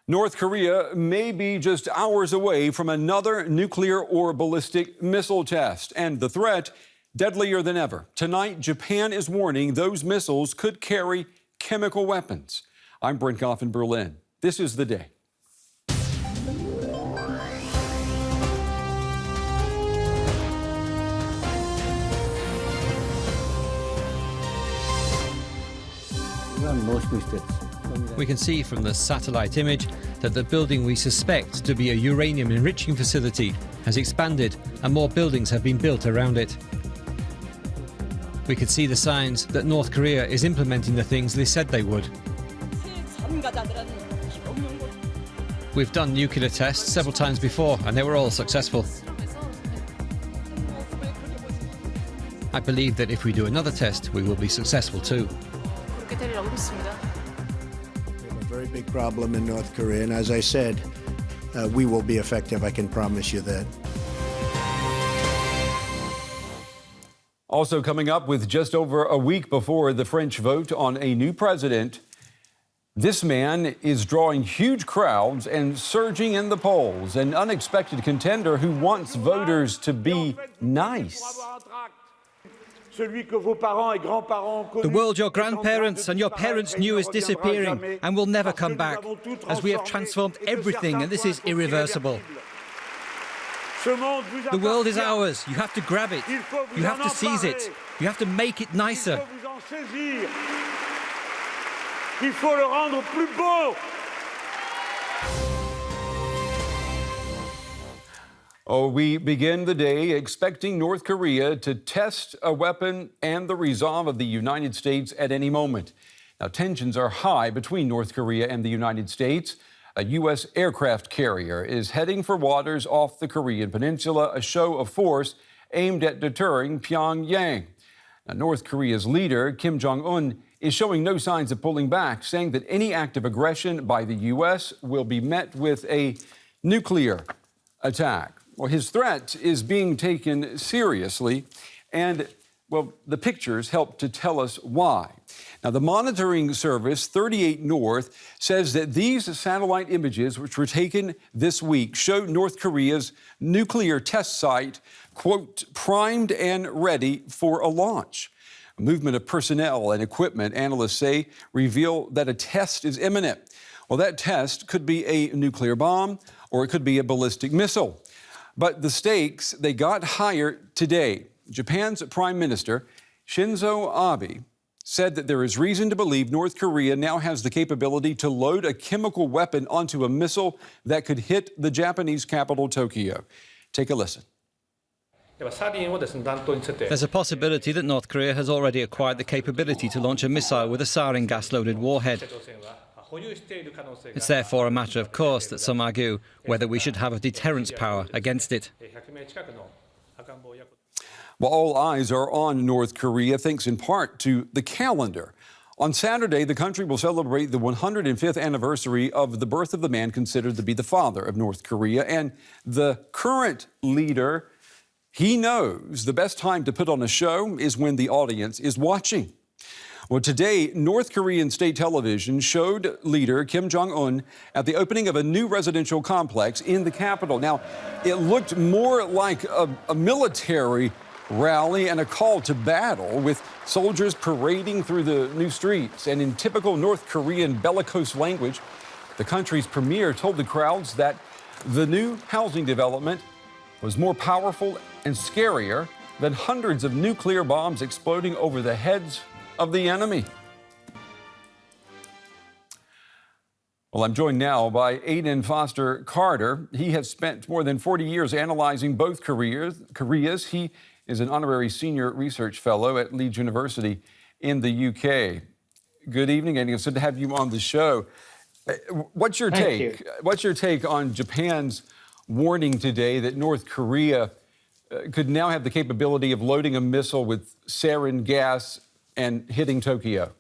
North Korea may be just hours away from another nuclear or ballistic missile test, and the threat deadlier than ever. Tonight, Japan is warning those missiles could carry chemical weapons. I'm Brent Goff in Berlin. This is The Day. We can see from the satellite image that the building we suspect to be a uranium enriching facility has expanded and more buildings have been built around it. We could see the signs that North Korea is implementing the things they said they would. We've done nuclear tests several times before and they were all successful. I believe that if we do another test, we will be successful too. We have a very big problem in North Korea, and as I said, we will be effective, I can promise you that. Also coming up, with just over a week before the French vote on a new president, this man is drawing huge crowds and surging in the polls, an unexpected contender who wants voters to be nice. The world your grandparents and your parents knew is disappearing and will never come back, as we have transformed everything, and this is irreversible. The world is ours. You have to grab it. You have to seize it. You have to make it nicer. We begin the day expecting North Korea to test a weapon and the resolve of the United States at any moment. Now, tensions are high between North Korea and the United States. A U.S. aircraft carrier is heading for waters off the Korean peninsula, a show of force aimed at deterring Pyongyang. Now, North Korea's leader, Kim Jong-un, is showing no signs of pulling back, saying that any act of aggression by the U.S. will be met with a nuclear attack. Well, his threat is being taken seriously, and, well, the pictures help to tell us why. Now, the monitoring service 38 North says that these satellite images, which were taken this week, show North Korea's nuclear test site, quote, primed and ready for a launch. A movement of personnel and equipment, analysts say, reveal that a test is imminent. Well, that test could be a nuclear bomb or it could be a ballistic missile. But the stakes, they got higher today. Japan's Prime Minister Shinzo Abe said that there is reason to believe North Korea now has the capability to load a chemical weapon onto a missile that could hit the Japanese capital, Tokyo. Take a listen. There's a possibility that North Korea has already acquired the capability to launch a missile with a sarin gas-loaded warhead. It's therefore a matter of course that some argue whether we should have a deterrence power against it. Well, all eyes are on North Korea, thanks in part to the calendar. On Saturday, the country will celebrate the 105th anniversary of the birth of the man considered to be the father of North Korea. And the current leader, he knows the best time to put on a show is when the audience is watching. Well, today, North Korean state television showed leader Kim Jong-un at the opening of a new residential complex in the capital. Now, it looked more like a military rally and a call to battle, with soldiers parading through the new streets. And in typical North Korean bellicose language, the country's premier told the crowds that the new housing development was more powerful and scarier than hundreds of nuclear bombs exploding over the heads of the enemy. Well, I'm joined now by Aidan-Foster-Carter. He has spent more than 40 years analyzing both Koreas. He is an honorary senior research fellow at Leeds University in the UK. Good evening, Aidan. It's good to have you on the show. What's your take? What's your take on Japan's warning today that North Korea could now have the capability of loading a missile with sarin gas and hitting Tokyo?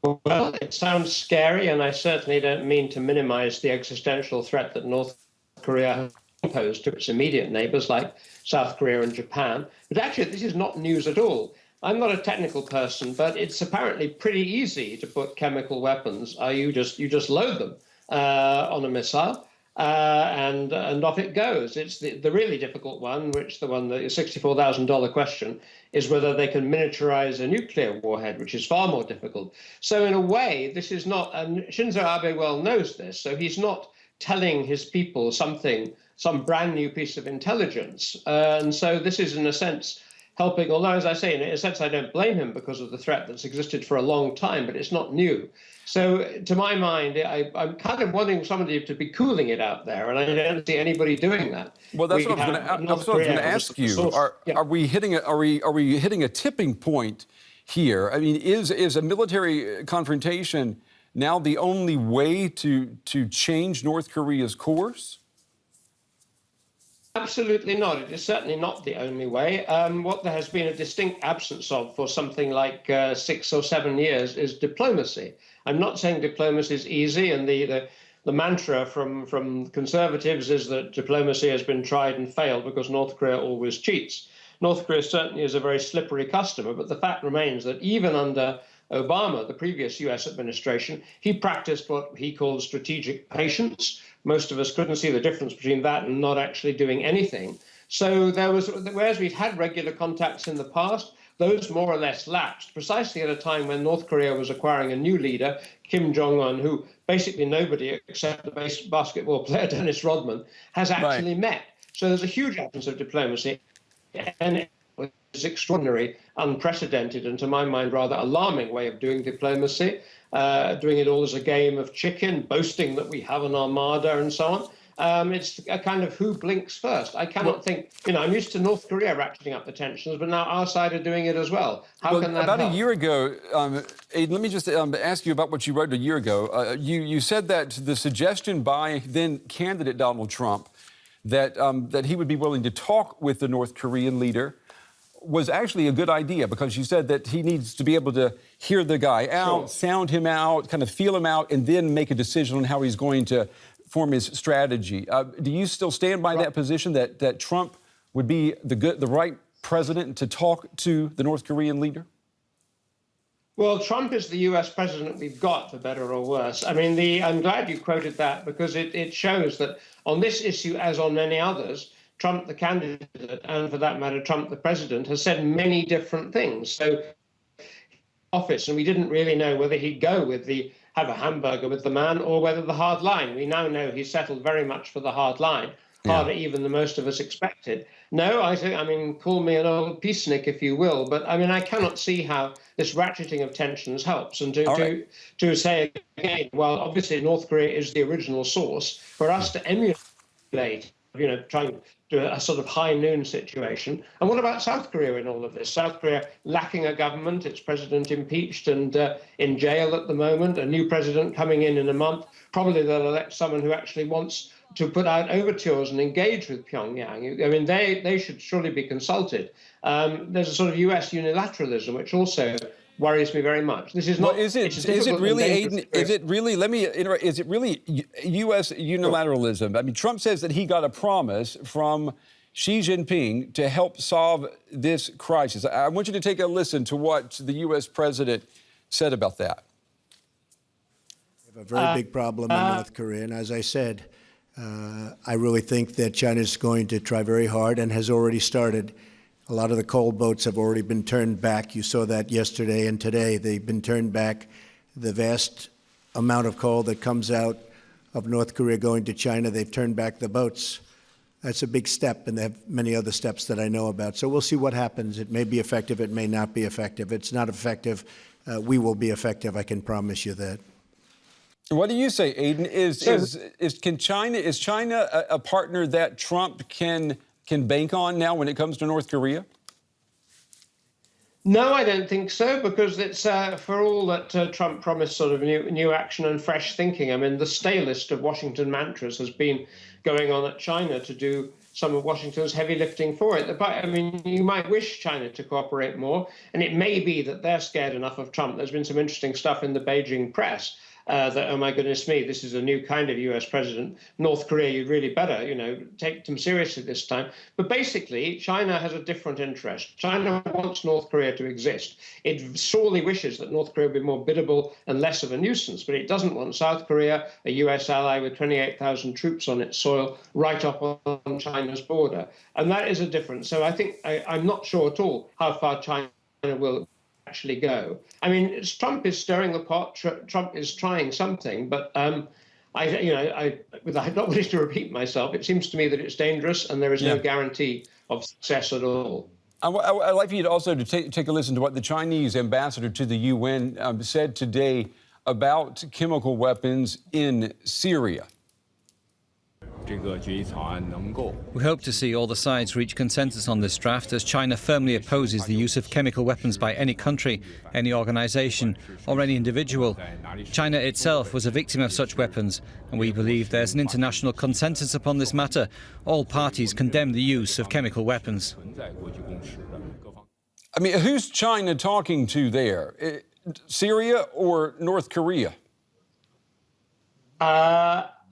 Well, it sounds scary, and I certainly don't mean to minimize the existential threat that North Korea has posed to its immediate neighbors like South Korea and Japan. But actually, this is not news at all. I'm not a technical person, but it's apparently pretty easy to put chemical weapons. You just load them on a missile, and off it goes. It's the really difficult one, the $64,000 question, is whether they can miniaturize a nuclear warhead, which is far more difficult. So in a way, this is not, and Shinzo Abe well knows this, so he's not telling his people some brand new piece of intelligence. And so this is, in a sense, helping, although, as I say, in a sense, I don't blame him because of the threat that's existed for a long time, but it's not new. So to my mind, I'm kind of wanting somebody to be cooling it out there, and I don't see anybody doing that. Well, that's what I was going to ask you. Are we hitting a tipping point here? I mean, is a military confrontation now the only way to change North Korea's course? Absolutely not. It is certainly not the only way. What there has been a distinct absence of for something like 6 or 7 years is diplomacy. I'm not saying diplomacy is easy, and the mantra from conservatives is that diplomacy has been tried and failed because North Korea always cheats. North Korea certainly is a very slippery customer, but the fact remains that even under Obama, the previous US administration, he practiced what he called strategic patience. Most of us couldn't see the difference between that and not actually doing anything. So whereas we'd had regular contacts in the past, those more or less lapsed precisely at a time when North Korea was acquiring a new leader, Kim Jong-un, who basically nobody except the basketball player Dennis Rodman has actually met. So there's a huge absence of diplomacy, and it's extraordinary, unprecedented, and to my mind, rather alarming way of doing diplomacy, doing it all as a game of chicken, boasting that we have an armada and so on. It's a kind of who blinks first. I cannot think, I'm used to North Korea ratcheting up the tensions, but now our side are doing it as well. How can that About help? a year ago, Aidan, let me just ask you about what you wrote a year ago. You said that the suggestion by then candidate Donald Trump that he would be willing to talk with the North Korean leader was actually a good idea, because you said that he needs to be able to hear the guy out, sound him out, kind of feel him out, and then make a decision on how he's going to form his strategy. Do you still stand by that position that Trump would be the right president to talk to the North Korean leader? Well, Trump is the U.S. president we've got, for better or worse. I mean, I'm glad you quoted that, because it shows that on this issue, as on many others, Trump, the candidate, and for that matter, Trump, the president, has said many different things. So, office, and we didn't really know whether he'd go with have a hamburger with the man or whether the hard line. We now know he's settled very much for the hard line, harder even than most of us expected. No, I mean, call me an old peacenik if you will, but I mean, I cannot see how this ratcheting of tensions helps. And to say again, well, obviously North Korea is the original source for us to emulate, trying to do a sort of high noon situation. And what about South Korea in all of this? South Korea lacking a government, its president impeached and in jail at the moment, a new president coming in a month. Probably they'll elect someone who actually wants to put out overtures and engage with Pyongyang. I mean, they should surely be consulted. There's a sort of US unilateralism, which also worries me very much. This is not. Well, is it really, Aidan? Is it really? Let me interrupt. Is it really U.S. unilateralism? I mean, Trump says that he got a promise from Xi Jinping to help solve this crisis. I want you to take a listen to what the U.S. president said about that. We have a very big problem in North Korea, and as I said, I really think that China is going to try very hard and has already started. A lot of the coal boats have already been turned back. You saw that yesterday and today. They've been turned back. The vast amount of coal that comes out of North Korea going to China, they've turned back the boats. That's a big step, and they have many other steps that I know about. So we'll see what happens. It may be effective. It may not be effective. It's not effective. We will be effective. I can promise you that. What do you say, Aidan? Is China a partner that Trump can bank on now when it comes to North Korea? No, I don't think so, because it's for all that Trump promised sort of new action and fresh thinking. I mean, the stalest of Washington mantras has been going on at China to do some of Washington's heavy lifting for it. I mean, you might wish China to cooperate more, and it may be that they're scared enough of Trump. There's been some interesting stuff in the Beijing press that, oh my goodness me, this is a new kind of US president. North Korea, you'd really better, take them seriously this time. But basically, China has a different interest. China wants North Korea to exist. It sorely wishes that North Korea would be more biddable and less of a nuisance, but it doesn't want South Korea, a US ally with 28,000 troops on its soil, right up on China's border. And that is a difference. So I think I'm not sure at all how far China will actually go. I mean, Trump is stirring the pot. Trump is trying something, but without not wanting to repeat myself, it seems to me that it's dangerous and there is no guarantee of success at all. I'd like for you to also take a listen to what the Chinese ambassador to the UN said today about chemical weapons in Syria. We hope to see all the sides reach consensus on this draft, as China firmly opposes the use of chemical weapons by any country, any organisation or any individual. China itself was a victim of such weapons, and we believe there's an international consensus upon this matter. All parties condemn the use of chemical weapons. I mean, who's China talking to there? Syria or North Korea?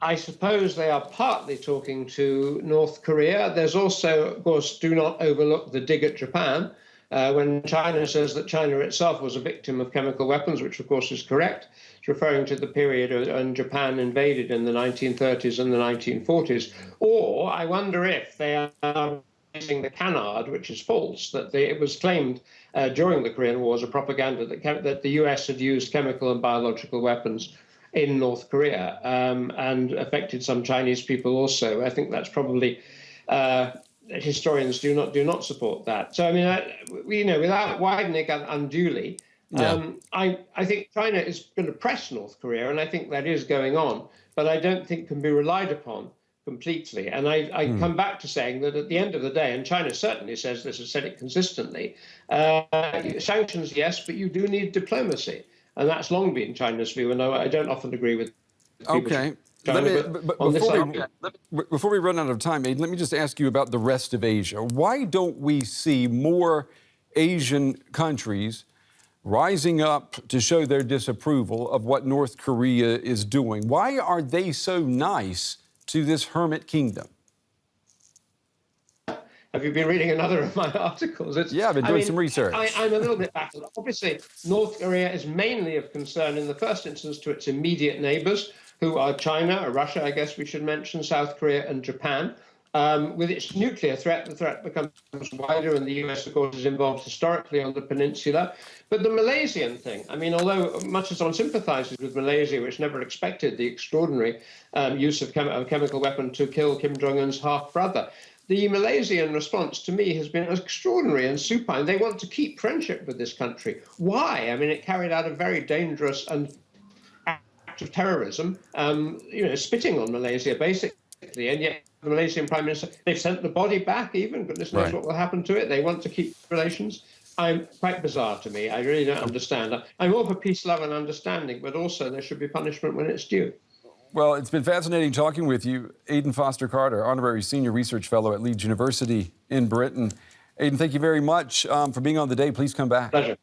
I suppose they are partly talking to North Korea. There's also, of course, do not overlook the dig at Japan. When China says that China itself was a victim of chemical weapons, which of course is correct, it's referring to the period when Japan invaded in the 1930s and the 1940s. Or I wonder if they are using the canard, which is false, that it was claimed during the Korean War as a propaganda that the US had used chemical and biological weapons in North Korea and affected some Chinese people also. I think that's probably historians do not support that. So I mean, without widening it unduly, I think China is going to press North Korea, and I think that is going on, but I don't think can be relied upon completely. And I come back to saying that at the end of the day, and China certainly says this, has said it consistently, sanctions, yes, but you do need diplomacy. And that's long been China's view, and I don't often agree with people. Okay. China, before we run out of time, Aidan, let me just ask you about the rest of Asia. Why don't we see more Asian countries rising up to show their disapproval of what North Korea is doing? Why are they so nice to this hermit kingdom? Have you been reading another of my articles? Yeah, I've been doing some research. I'm a little bit baffled. Obviously, North Korea is mainly of concern in the first instance to its immediate neighbors, who are China, or Russia, I guess we should mention, South Korea and Japan. With its nuclear threat, the threat becomes wider, and the US, of course, is involved historically on the peninsula. But the Malaysian thing, I mean, although much as one sympathizes with Malaysia, which never expected the extraordinary use of a chemical weapon to kill Kim Jong-un's half-brother, the Malaysian response to me has been extraordinary and supine. They want to keep friendship with this country. Why? I mean, it carried out a very dangerous and act of terrorism, spitting on Malaysia, basically. And yet the Malaysian Prime Minister, they've sent the body back even. Goodness knows what will happen to it. They want to keep relations. Quite bizarre to me. I really don't understand. I'm all for peace, love and understanding, but also there should be punishment when it's due. Well, it's been fascinating talking with you. Aidan-Foster-Carter, Honorary Senior Research Fellow at Leeds University in Britain. Aidan, thank you very much for being on the day. Please come back. Pleasure.